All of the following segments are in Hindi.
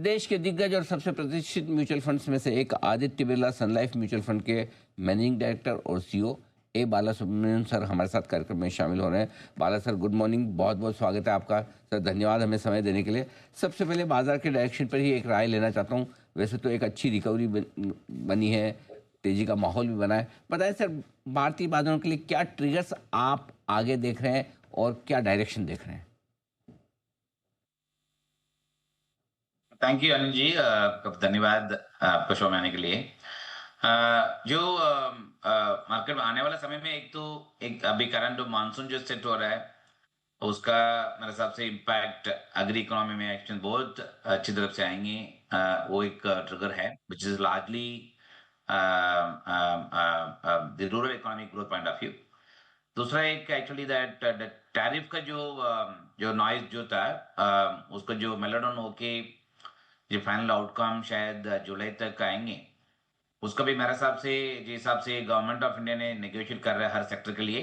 देश के दिग्गज और सबसे प्रतिष्ठित म्यूचुअल फंड्स में से एक Aditya Birla Sun life mutual fund के मैनेजिंग डायरेक्टर और सीईओ ए बाला सुब्रमण्यन सर हमारे साथ कार्यक्रम में शामिल हो रहे हैं। बाला सर, गुड मॉर्निंग, बहुत बहुत स्वागत है आपका। सर धन्यवाद हमें समय देने के लिए। सबसे पहले बाजार के डायरेक्शन पर ही एक राय लेना चाहता हूँ। वैसे तो एक अच्छी रिकवरी बनी है, तेजी का माहौल भी बना है। बताएं सर, भारतीय बाजारों के लिए क्या ट्रिगर्स आप आगे देख रहे हैं और क्या डायरेक्शन देख रहे हैं? थैंक यू अनिल जी, धन्यवाद आपको शो में आने के लिए। जो मार्केट में आने वाला समय में एक अभी करंट मानसून जो सेट हो रहा है उसका मेरे हिसाब से इम्पैक्ट एग्री इकोनॉमी में एक्शन बहुत अच्छी तरफ से आएंगे। वो एक ट्रिगर है which is largely the rural economic growth point of view. दूसरा एक एक्चुअली दैट टैरिफ का जो नॉइज जो था, उसका जो मेलोडन होके जो फाइनल आउटकम शायद जुलाई तक आएंगे, उसका भी मेरे हिसाब से जिस हिसाब से गवर्नमेंट ऑफ इंडिया ने नेगोशिएट कर रहा है हर सेक्टर के लिए,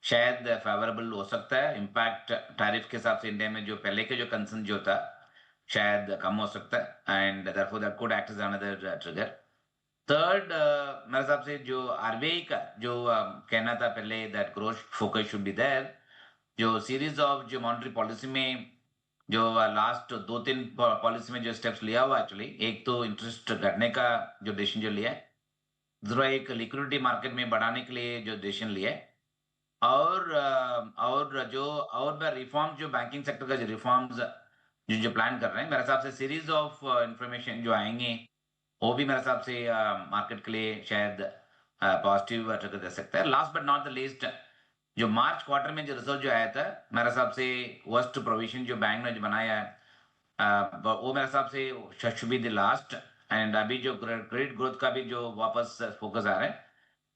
शायद फेवरेबल हो सकता है। इम्पैक्ट टैरिफ के हिसाब से इंडिया में जो पहले के जो कंसर्न जो था शायद कम हो सकता है, and therefore that could act as another trigger. Third, मेरे हिसाब से जो आरबीआई का जो कहना था पहले that growth focus should be there, जो सीरीज ऑफ जो मॉनेटरी पॉलिसी में जो लास्ट 2-3 पॉलिसी में जो स्टेप्स लिया हुआ, एक्चुअली एक तो इंटरेस्ट घटने का जो डिसीजन जो लिया है, दूसरा एक लिक्विडिटी मार्केट में बढ़ाने के लिए जो डिसीजन लिया है, और रिफॉर्म जो बैंकिंग सेक्टर का जो रिफॉर्म्स जो प्लान कर रहे हैं, मेरे हिसाब से सीरीज ऑफ इंफॉर्मेशन जो आएंगे वो भी मेरे हिसाब से मार्केट के लिए शायद पॉजिटिव ट्रिगर दे सकता है। Last but not the least, जो मार्च क्वार्टर में जो रिजल्ट जो आया था, मेरे हिसाब से वर्स्ट प्रोविजन जो बैंक ने जो बनाया है, वो मेरे हिसाब से should be the last. And अभी जो क्रेडिट ग्रोथ का भी जो वापस फोकस आ रहा है,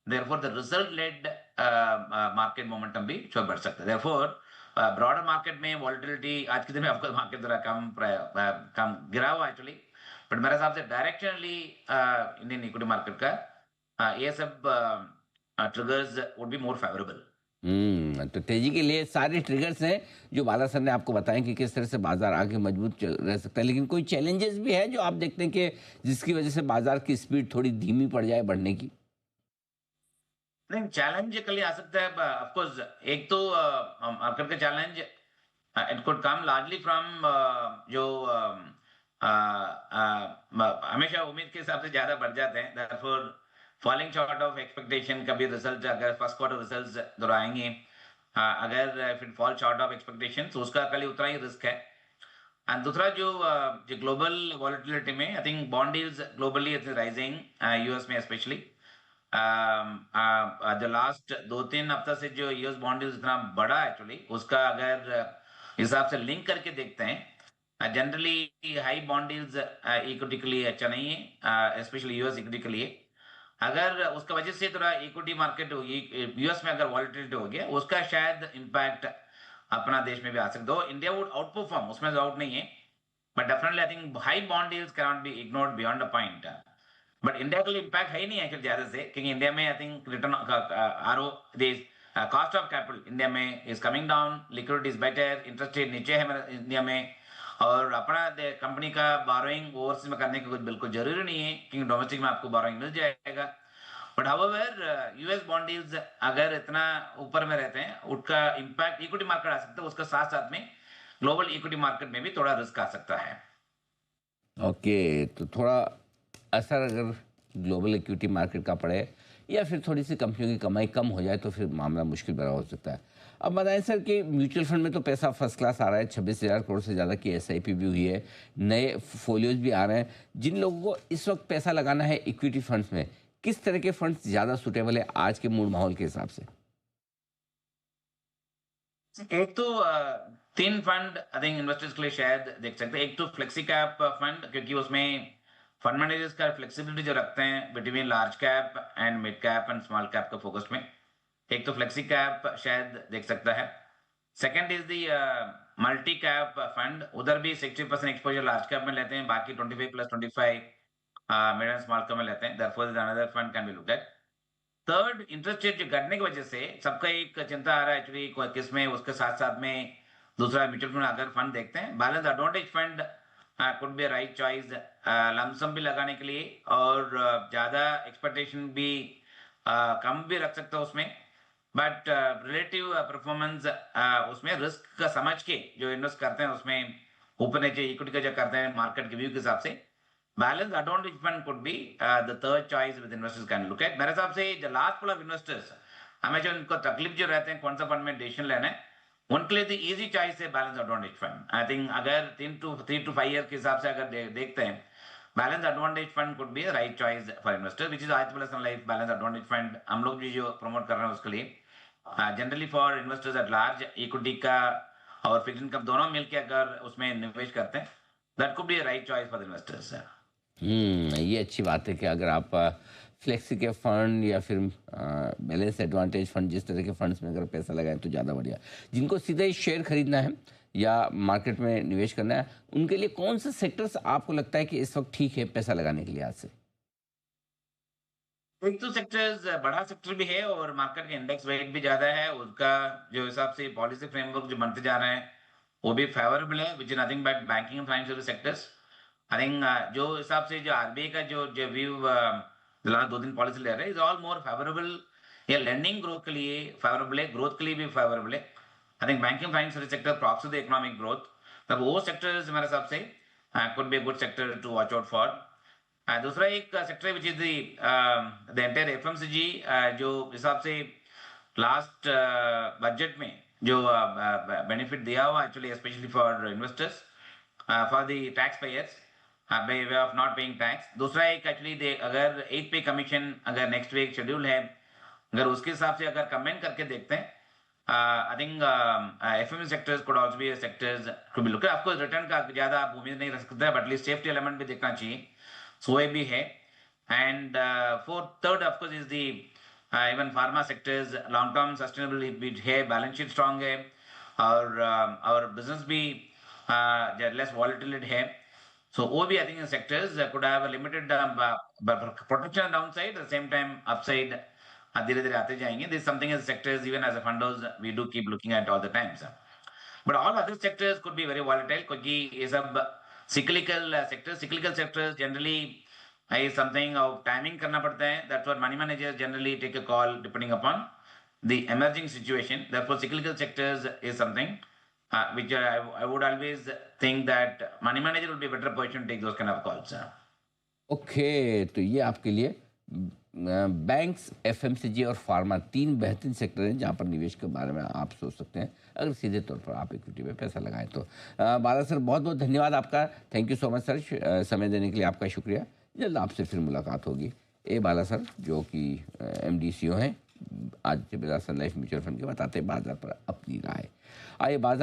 therefore the result led market momentum भी जो बढ़ सकता है। देयरफॉर ब्रॉडर मार्केट में वॉलेटिलिटी आज के दिन में आपको मार्केट थोड़ा कम गिरा हुआ एक्चुअली, बट मेरे हिसाब से डायरेक्शनली इंडियन इक्विटी मार्केट का ये सब triggers would be more favourable. तो तेजी के लिए सारे ट्रिगर्स हैं जो बाला सर ने आपको बताएं कि किस तरह से बाजार आगे मजबूत रह सकता है। लेकिन कोई चैलेंजेस भी है जो आप देखते हैं कि जिसकी वजह से बाजार की स्पीड थोड़ी धीमी पड़ जाए बढ़ने की? नहीं, चैलेंज कल आ सकता है ऑफ कोर्स। एक तो मार्केट का challenge it could come largely from जो हमेशा उम्मीद के हिसाब से ज्यादा बढ़ जाते हैं, therefore falling short of expectation. कभी रिजल्ट अगर फर्स्ट क्वार्टर रिजल्ट्स दोहराएंगे, अगर if it fall short of expectation तो उसका कल उतना ही रिस्क है। एंड दूसरा जो ग्लोबल वॉलेटिलिटी में, I think bond yields globally it is rising, US में स्पेशली। जो लास्ट 2-3 हफ्ता से जो यूएस बॉन्ड यील्ड इतना बड़ा एक्चुअली, उसका अगर हिसाब से लिंक करके देखते हैं, generally high bond yields equity के लिए अच्छा नहीं है, स्पेशली यूएस इक्विटी के लिए। अगर उसका वजह से थोड़ा इक्विटी मार्केट यूएस में अगर वॉलेटिलिटी हो गया, उसका शायद इम्पैक्ट अपना देश में भी आ सकता है। इंडिया वुड आउट परफॉर्म, उसमें डाउट नहीं है, but definitely I think high bond yields can not be ignored beyond a point. But India के लिए इम्पैक्ट है ही नहीं एक्चुअली ज्यादा से, क्योंकि इंडिया में I think return RO cost of capital India में is coming down, liquidity is better, interest rate नीचे है इंडिया में, और अपना कंपनी का बोरोइंग ओवरसीज में करने की कुछ बिल्कुल जरूरी नहीं है, क्योंकि डोमेस्टिक में आपको बोरोइंग मिल जाएगा। But however US bond yields अगर इतना ऊपर में रहते हैं, उसका इम्पैक्ट इक्विटी मार्केट आ सकता है, उसका साथ साथ में ग्लोबल इक्विटी मार्केट में भी थोड़ा रिस्क आ सकता है। ओके, तो थोड़ा असर अगर ग्लोबल इक्विटी मार्केट का पड़े या फिर थोड़ी सी कंपनियों की कमाई कम हो जाए तो फिर मामला मुश्किल बड़ा हो सकता है। अब बताएं सर कि म्यूचुअल फंड में तो पैसा फर्स्ट क्लास आ रहा है, 26,000 करोड़ से ज़्यादा की एसआईपी भी हुई है, नए फोलियोज भी आ रहे हैं। जिन लोगों को इस वक्त पैसा लगाना है इक्विटी फंड्स में, किस तरह के फंड्स ज़्यादा सूटेबल है आज के मूड माहौल के हिसाब से? एक तो 3 फंड आई थिंक इन्वेस्टर्स के लिए शायद देख सकते हैं। एक तो फ्लेक्सी कैप फंड, क्योंकि उसमें फंड मैनेजर्स का फ्लेक्सिबिलिटी जो रखते हैं between large cap and mid cap and small cap का फोकस में, एक तो फ्लेक्सी कैप शायद देख सकता है। Second is the multi cap fund, उधर भी 60% एक्सपोजर लार्ज कैप में लेते हैं, बाकी 25+25 मिड एंड स्मॉल कैप में लेते हैं, therefore another fund can be looked at. Third, interest rate जो घटने की वजह से सबका एक चिंता आ रहा है एक्चुअली किस में, उसके साथ साथ में दूसरा म्यूचुअल फंड अगर फंड देखते हैं, balance advantage fund could be right choice lump sum भी लगाने के लिए, और ज्यादा एक्सपेक्टेशन भी कम भी रख सकते हो उसमें, बट रिलेटिव परफॉर्मेंस उसमें रिस्क का समझ के जो इन्वेस्ट करते हैं उसमें ऊपर नीचे इक्विटी का जो करते हैं मार्केट के व्यू के हिसाब से, balance advantage fund could be the third choice with investors can look at. मेरे हिसाब से the last pool of investors हमेशा उनको तकलीफ जो रहते हैं कौन सा फंड में डिसीजन लेना है, उनके लिए द इजी चॉइस है balance advantage fund. I think अगर 3 to 5 ईयर के हिसाब से अगर देखते हैं, balance advantage fund could be right choice for investor, which is Aditya Birla Sun Life balance advantage fund हम लोग भी जो प्रमोट कर रहे हैं उसके लिए generally for investors at large equity का और फिक्स्ड इनकम दोनों मिलकर अगर उसमें निवेश करते हैं, that could be right choice for investors. ये अच्छी बात है कि अगर आप फ्लेक्सी के फंड या फिर बैलेंस एडवांटेज फंड जिस तरह के फंड्स में अगर पैसा लगाएं तो ज़्यादा बढ़िया। जिनको सीधे ही शेयर खरीदना है या मार्केट में निवेश करना है, उनके लिए कौन से सेक्टर्स आपको लगता है कि इस वक्त ठीक है पैसा लगाने के लिए आज से? एक तो सेक्टर्स बड़ा सेक्टर भी है और मार्केट का इंडेक्स वेट भी ज्यादा है, उसका जो हिसाब से पॉलिसी फ्रेमवर्क जो बनते जा रहे हैं वो भी फेवरेबल है, which is nothing but banking and financial sectors. I think जो हिसाब से जो आरबीआई का जो जो व्यू लास्ट 2 दिन पॉलिसी ले रहे हैं इज ऑल मोर फेवरेबल। ये लैंडिंग ग्रोथ के लिए फेवरेबल है, ग्रोथ के लिए भी फेवरेबल है। I think banking financial sector proxy the economic growth, तब वो सेक्टर्स मेरे हिसाब से could be good sector to watch out for. दूसरा एक sector which is the entire FMCG, जो हिसाब से लास्ट बजट में जो बेनिफिट दिया हुआ actually specially for investors for the tax payers by way of not paying tax. दूसरा एक एक्चुअली अगर 8 पे कमीशन अगर नेक्स्ट वीक शेड्यूल है, अगर उसके हिसाब से अगर कमेंट करके देखते हैं, I think FMC sectors could also be sectors to be look. Of course return का ज्यादा आप उम्मीद नहीं रख सकते, बट एटलीस्ट सेफ्टी एलिमेंट भी देखना चाहिए, सो ये भी है। And fourth third of course is the even pharma sectors long term sustainable भी है, बैलेंस शीट स्ट्रांग है, और बिजनेस भी लेस वॉलेटिलिटी है, so OB, I think the sectors could have a limited protection downside, at the same time upside धीरे धीरे आते जाएंगे। This is something as sectors, even as a fundos, we do keep looking at all the times. But all other sectors could be very volatile क्योंकि ये सब cyclical sectors generally is something of timing करना पड़ता है। That's what money managers generally take a call depending upon the emerging situation. Therefore, cyclical sectors is something which I would always think that money manager will be better positioned to take those kind of calls. Okay, तो ये आपके लिए बैंक्स, एफएमसीजी और फार्मा 3 बेहतरीन सेक्टर हैं जहाँ पर निवेश के बारे में आप सोच सकते हैं अगर सीधे तौर पर आप इक्विटी में पैसा लगाएं तो। बाला सर, बहुत बहुत धन्यवाद आपका। Thank you so much sir, समय देने के लिए आपका शुक्रिया। जल्द आपसे फिर मुलाकात होगी। ए बाला सर जो कि एमडी CEO हैं Aditya Birla Sun life mutual fund के, बताते बाजार पर अपनी राय। आइए बाजार